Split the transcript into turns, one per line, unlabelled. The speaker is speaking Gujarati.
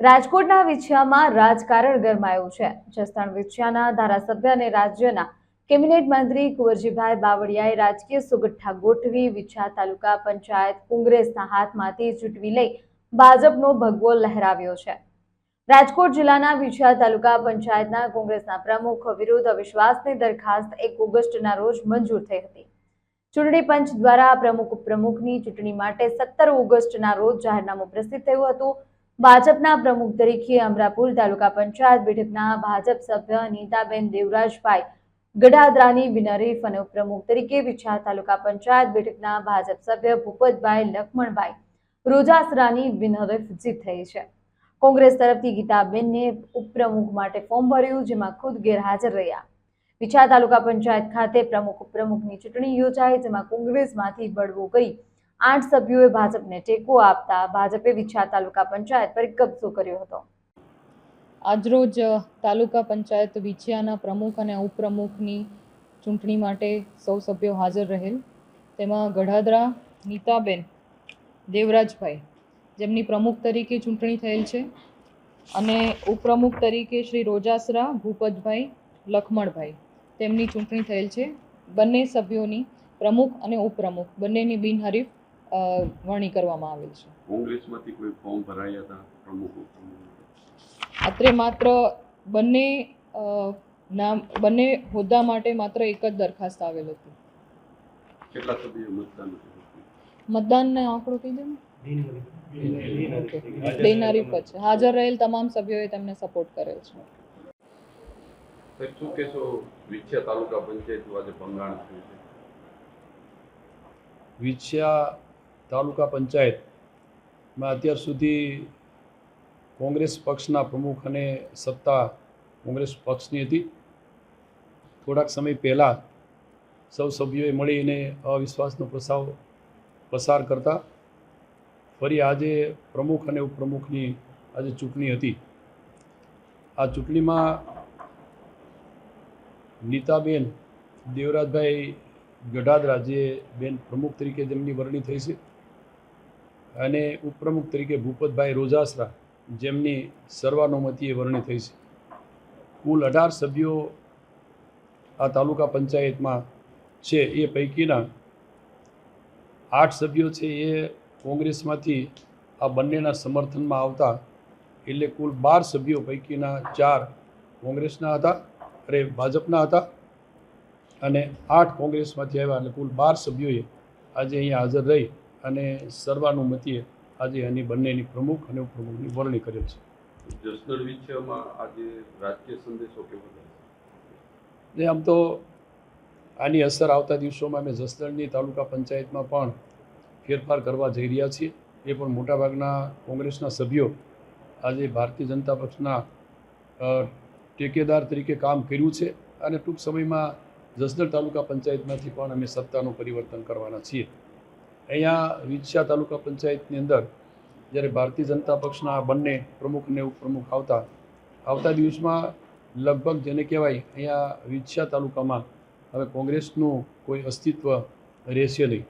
રાજકોટના વિછિયામાં રાજકારણ ગરમાયું છે। જસદણ વિછિયાના ધારાસભ્ય અને રાજ્યના કેબિનેટ મંત્રી કુંવરજીભાઈ બાવળિયાએ રાજકીય સુગઠ્ઠા ગોઠવી વિછિયા તાલુકા પંચાયત કોંગ્રેસના હાથમાંથી ચૂંટવી લઈ ભાજપનો ભગવો લહેરાવ્યો છે। રાજકોટ જિલ્લાના વિછિયા તાલુકા પંચાયતના કોંગ્રેસના પ્રમુખ વિરુદ્ધ અવિશ્વાસની દરખાસ્ત 1 ઓગસ્ટના રોજ મંજૂર થઈ હતી। ચૂંટણી પંચ દ્વારા પ્રમુખ ઉપપ્રમુખની ચૂંટણી માટે 17 ઓગસ્ટના રોજ જાહેરનામું પ્રસિદ્ધ થયું હતું। ભાજપના પ્રમુખ તરીકે અમરાપુર તાલુકા પંચાયત બેઠકના ભાજપ સભ્ય નીતાબેન દેવરાજભાઈ ગઢાદરાની બિનહરીફ અને ઉપપ્રમુખ તરીકે વિછિયા તાલુકા પંચાયત બેઠકના ભાજપ સભ્ય ભૂપતભાઈ લખમણભાઈ રોજાસરાની બિનહરીફ જીત થઈ છે। કોંગ્રેસ તરફથી ગીતાબેનને ઉપપ્રમુખ માટે ફોર્મ ભર્યું, જેમાં ખુદ ગેરહાજર રહ્યા। વિછિયા તાલુકા પંચાયત ખાતે પ્રમુખ ઉપપ્રમુખની ચૂંટણી યોજાઈ, જેમાં કોંગ્રેસમાંથી બળવો કરી 8 સભ્યોએ ભાજપને ટેકો આપતા ભાજપે વિછિયા તાલુકા પંચાયત પર કબજો કર્યો હતો।
આજરોજ તાલુકા પંચાયત વિછિયાના પ્રમુખ અને ઉપપ્રમુખની ચૂંટણી માટે સૌ સભ્યો હાજર રહેલ, તેમાં ગઢાદરા નીતાબેન દેવરાજભાઈ જેમની પ્રમુખ તરીકે ચૂંટણી થયેલ છે અને ઉપપ્રમુખ તરીકે શ્રી રોજાસરા ભૂપતભાઈ લખમણભાઈ તેમની ચૂંટણી થયેલ છે। બંને સભ્યોની પ્રમુખ અને ઉપપ્રમુખ બંનેની બિનહરીફ વરણી કરવામાં આવેલ છે।
કોંગ્રેસમાંથી કોઈ ફોર્મ ભરાયા હતા પ્રમુખ
અત્રે માત્ર બંને હોદ્દા માટે માત્ર એક જ દરખાસ્ત આવેલ હતી।
કેટલા સભ્યો મતદાન
મતદાનનો આંકડો કહી દો ને, બિનહરીફ જ છે। હાજર રહેલ તમામ સભ્યોએ તેમને સપોર્ટ કરેલ છે।
શું કહેશો, વિછિયા તાલુકા પંચાયત આજે ભંગાણ થયું છે?
વિછિયા તાલુકા પંચાયતમાં અત્યાર સુધી કોંગ્રેસ પક્ષના પ્રમુખ અને સત્તા કોંગ્રેસ પક્ષની હતી। થોડાક સમય પહેલાં સૌ સભ્યોએ મળીને અવિશ્વાસનો પ્રસ્તાવ પસાર કરતા ફરી આજે પ્રમુખ અને ઉપપ્રમુખની આજે ચૂંટણી હતી। આ ચૂંટણીમાં નીતાબેન દેવરાજભાઈ ગઢાદરા જે બેન પ્રમુખ તરીકે જેમની વરણી થઈ છે અને ઉપપ્રમુખ તરીકે ભૂપતભાઈ રોજાસરા જેમની સર્વાનુમતિએ વરણી થઈ છે। કુલ 18 સભ્યો આ તાલુકા પંચાયતમાં છે। એ પૈકીના 8 સભ્યો છે એ કોંગ્રેસમાંથી આ બંનેના સમર્થનમાં આવતા, એટલે કુલ 12 સભ્યો પૈકીના 4 કોંગ્રેસના હતા અરે ભાજપના હતા અને 8 કોંગ્રેસમાંથી આવ્યા, એટલે કુલ 12 સભ્યોએ આજે અહીંયા હાજર રહી અને સર્વાનુમતિએ આજે એની બંનેની પ્રમુખ અને ઉપપ્રમુખની વરણી કરેલ છે।
જસદણ વિછિયામાં આજે રાજકીય સંદેશો કેવો છે?
આમ તો આની અસર આવતા દિવસોમાં અમે જસદણની તાલુકા પંચાયતમાં પણ ફેરફાર કરવા જઈ રહ્યા છીએ। એ પણ મોટાભાગના કોંગ્રેસના સભ્યો આજે ભારતીય જનતા પક્ષના ટેકેદાર તરીકે કામ કર્યું છે અને ટૂંક સમયમાં જસદણ તાલુકા પંચાયતમાંથી પણ અમે સત્તાનું પરિવર્તન કરવાના છીએ। અહીંયા વિછિયા તાલુકા પંચાયતની અંદર જ્યારે ભારતીય જનતા પક્ષના બંને પ્રમુખ અને ઉપપ્રમુખ આવતા દિવસમાં લગભગ જેને કહેવાય અહીંયા વિછિયા તાલુકામાં હવે કોંગ્રેસનું કોઈ અસ્તિત્વ રહેશે નહીં।